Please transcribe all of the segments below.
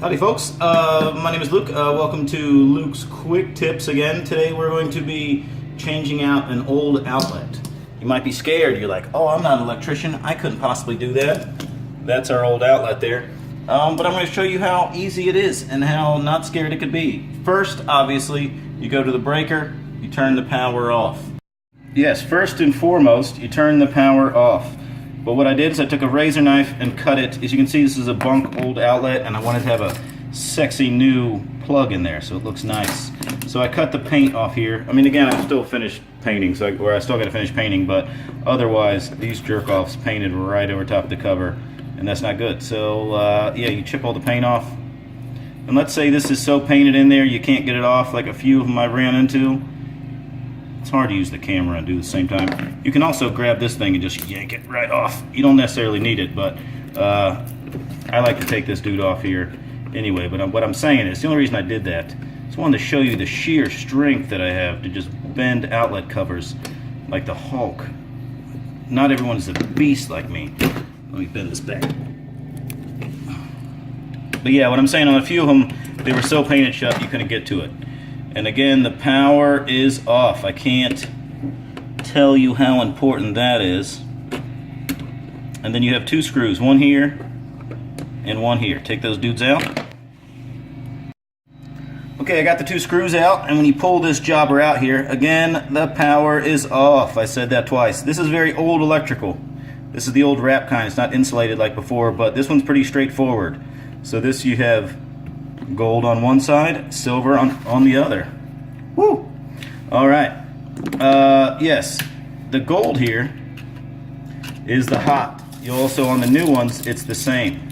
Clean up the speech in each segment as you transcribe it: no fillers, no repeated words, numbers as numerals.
Howdy folks, my name is Luke. Welcome to Luke's Quick Tips again. Today we're going to be changing out an old outlet. You might be scared. You're like, oh, I'm not an electrician. I couldn't possibly do that. That's our old outlet there. But I'm going to show you how easy it is and how not scared it could be. First, obviously, you go to the breaker, you turn the power off. Yes, first and foremost, you turn the power off. But what I did is I took a razor knife and cut it. As you can see, this is a bunk old outlet, and I wanted to have a sexy new plug in there so it looks nice. So I cut the paint off here. I mean, again, I'm still finished painting, or I still got to finish painting, but otherwise, these jerk-offs painted right over top of the cover, and that's not good. So, yeah, you chip all the paint off. And let's say this is so painted in there you can't get it off, like a few of them I ran into. It's hard to use the camera and do at the same time. You can also grab this thing and just yank it right off. You don't necessarily need it, but I like to take this dude off here anyway. But what I'm saying is, the only reason I did that is I wanted to show you the sheer strength that I have to just bend outlet covers like the Hulk. Not everyone's a beast like me. Let me bend this back. But yeah, what I'm saying, on a few of them, they were so painted shut you couldn't get to it. And again, the power is off. I can't tell you how important that is. And then you have two screws, one here and one here. Take those dudes out. Okay, I got the two screws out, and when you pull this jobber out here, again, the power is off. I said that twice. This is very old electrical. This is the old wrap kind. It's not insulated like before, but this one's pretty straightforward. So this, you have gold on one side, silver on the other. Woo! All right. Yes, the gold here is the hot. You also, on the new ones, it's the same.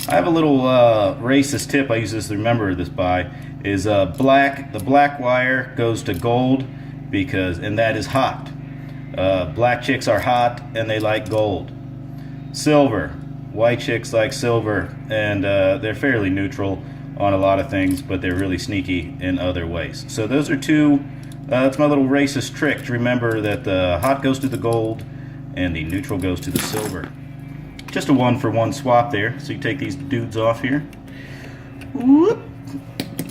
I have a little racist tip I use this to remember this by, is the black wire goes to gold and that is hot. Black chicks are hot and they like gold. Silver, white chicks like silver, and they're fairly neutral on a lot of things, but they're really sneaky in other ways. So those are two, that's my little racist trick to remember that the hot goes to the gold and the neutral goes to the silver. Just a one-for-one swap there. So you take these dudes off here. Whoop.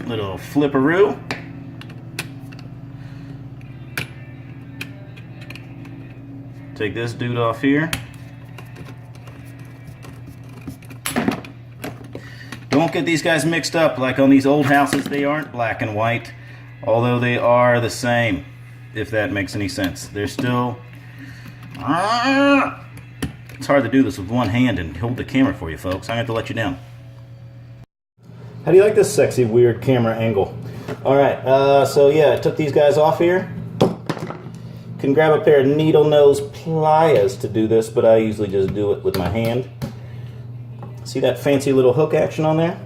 Little flipperoo. Take this dude off here. Don't get these guys mixed up like on these old houses. They aren't black and white, although they are the same, if that makes any sense. They're still... It's hard to do this with one hand and hold the camera for you, folks. I'm going to have to let you down. How do you like this sexy, weird camera angle? Alright, so yeah, I took these guys off here. Can grab a pair of needle nose pliers to do this, but I usually just do it with my hand. See that fancy little hook action on there?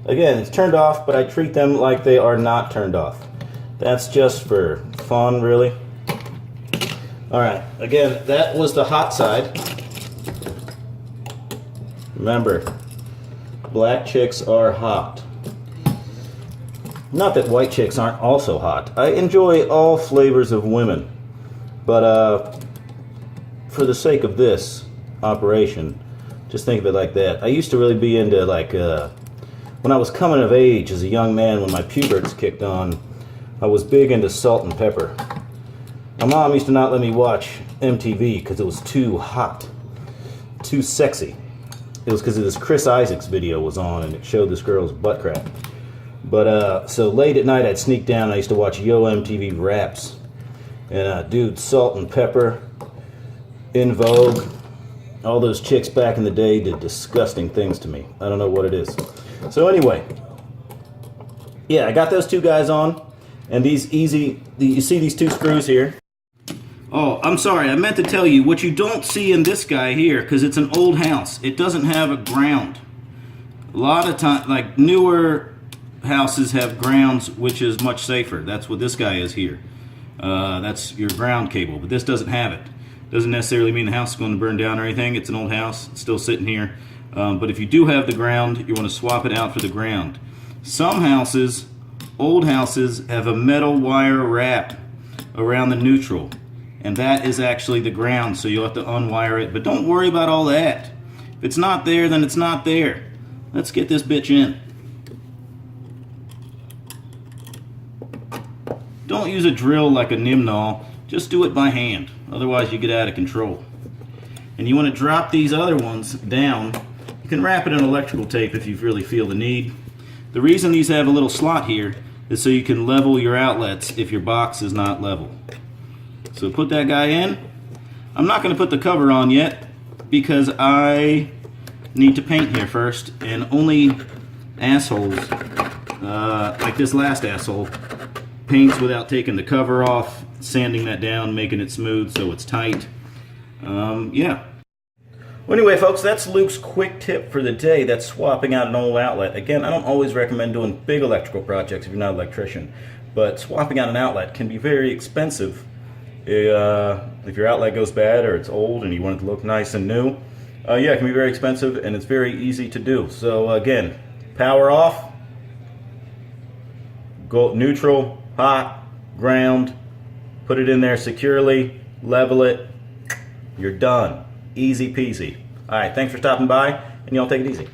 Again, it's turned off, but I treat them like they are not turned off. That's just for fun, really. Alright, again, that was the hot side. Remember, black chicks are hot. Not that white chicks aren't also hot. I enjoy all flavors of women. But for the sake of this operation, just think of it like that. I used to really be into, like, when I was coming of age as a young man, when my puberts kicked on, I was big into salt and pepper. My mom used to not let me watch MTV because it was too hot, too sexy. It was because of this Chris Isaacs video was on and it showed this girl's butt crack. But so late at night I'd sneak down and I used to watch Yo MTV Raps. And dude, Salt and Pepper, In Vogue, all those chicks back in the day did disgusting things to me. I don't know what it is. So anyway, yeah, I got those two guys on, and you see these two screws here. Oh, I'm sorry, I meant to tell you, what you don't see in this guy here, because it's an old house, it doesn't have a ground. A lot of time, like newer houses have grounds, which is much safer. That's what this guy is here. That's your ground cable, but this doesn't have it. Doesn't necessarily mean the house is going to burn down or anything. It's an old house. It's still sitting here. But if you do have the ground, you want to swap it out for the ground. Some houses, old houses, have a metal wire wrap around the neutral. And that is actually the ground, so you'll have to unwire it. But don't worry about all that. If it's not there, then it's not there. Let's get this bitch in. Don't use a drill like a Nimnall, just do it by hand, otherwise you get out of control. And you want to drop these other ones down. You can wrap it in electrical tape if you really feel the need. The reason these have a little slot here is so you can level your outlets if your box is not level. So put that guy in. I'm not going to put the cover on yet because I need to paint here first, and only assholes like this last asshole paints without taking the cover off, sanding that down, making it smooth so it's tight. Yeah. Well, anyway, folks, that's Luke's quick tip for the day. That's swapping out an old outlet. Again, I don't always recommend doing big electrical projects if you're not an electrician, but swapping out an outlet can be very expensive. If your outlet goes bad or it's old and you want it to look nice and new, yeah, it can be very expensive, and it's very easy to do. So again, power off, go neutral, hot, ground, put it in there securely, level it, you're done. Easy peasy. Alright, thanks for stopping by, and y'all take it easy.